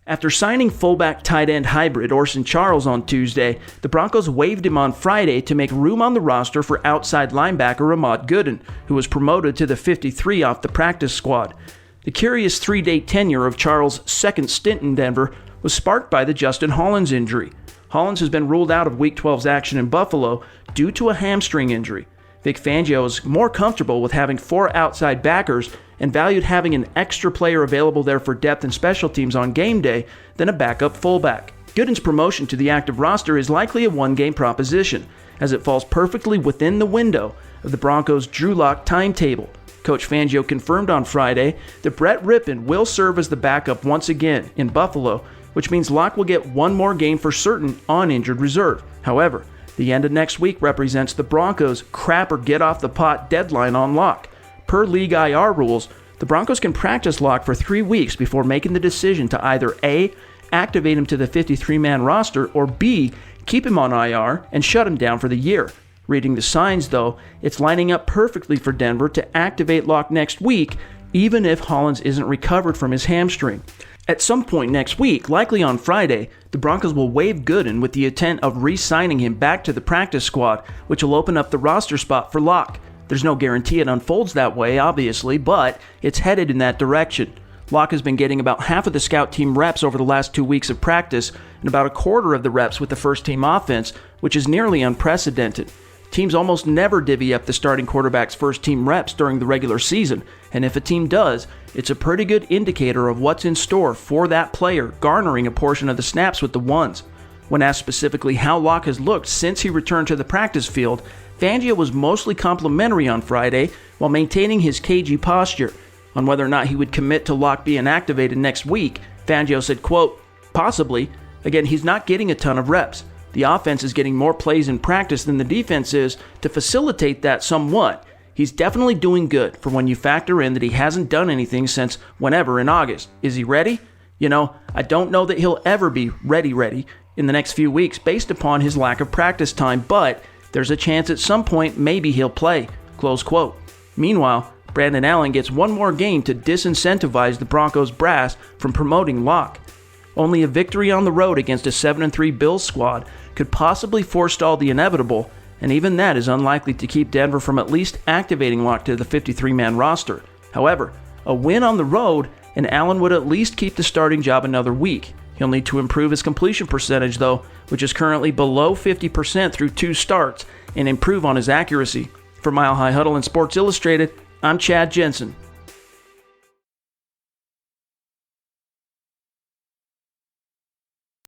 After signing fullback tight end hybrid Orson Charles on Tuesday, the Broncos waived him on Friday to make room on the roster for outside linebacker Ahmad Gooden, who was promoted to the 53 off the practice squad. The curious 3-day tenure of Charles' second stint in Denver was sparked by the Justin Hollins injury. Hollins has been ruled out of Week 12's action in Buffalo due to a hamstring injury. Vic Fangio is more comfortable with having 4 outside backers and valued having an extra player available there for depth and special teams on game day than a backup fullback. Gooden's promotion to the active roster is likely a one-game proposition, as it falls perfectly within the window of the Broncos' Drew Lock timetable. Coach Fangio confirmed on Friday that Brett Rippon will serve as the backup once again in Buffalo, which means Lock will get one more game for certain on injured reserve. However, the end of next week represents the Broncos' crap or get off the pot deadline on Lock. Per league IR rules, the Broncos can practice Lock for 3 weeks before making the decision to either A, activate him to the 53-man roster, or B, keep him on IR and shut him down for the year. Reading the signs, though, it's lining up perfectly for Denver to activate Lock next week, even if Hollins isn't recovered from his hamstring. At some point next week, likely on Friday, the Broncos will waive Gooden with the intent of re-signing him back to the practice squad, which will open up the roster spot for Lock. There's no guarantee it unfolds that way, obviously, but it's headed in that direction. Lock has been getting about half of the scout team reps over the last 2 weeks of practice and about a quarter of the reps with the first team offense, which is nearly unprecedented. Teams almost never divvy up the starting quarterback's first team reps during the regular season, and if a team does, it's a pretty good indicator of what's in store for that player garnering a portion of the snaps with the ones. When asked specifically how Lock has looked since he returned to the practice field, Fangio was mostly complimentary on Friday while maintaining his cagey posture. On whether or not he would commit to Lock being activated next week, Fangio said, quote, "Possibly. Again, he's not getting a ton of reps. The offense is getting more plays in practice than the defense is to facilitate that somewhat. He's definitely doing good for when you factor in that he hasn't done anything since whenever in August. Is he ready? I don't know that he'll ever be ready in the next few weeks based upon his lack of practice time, but there's a chance at some point maybe he'll play." Close quote. Meanwhile, Brandon Allen gets one more game to disincentivize the Broncos brass from promoting Lock. Only a victory on the road against a 7-3 Bills squad could possibly forestall the inevitable, and even that is unlikely to keep Denver from at least activating Lock to the 53-man roster. However, a win on the road, and Allen would at least keep the starting job another week. He'll need to improve his completion percentage, though, which is currently below 50% through 2 starts, and improve on his accuracy. For Mile High Huddle and Sports Illustrated, I'm Chad Jensen.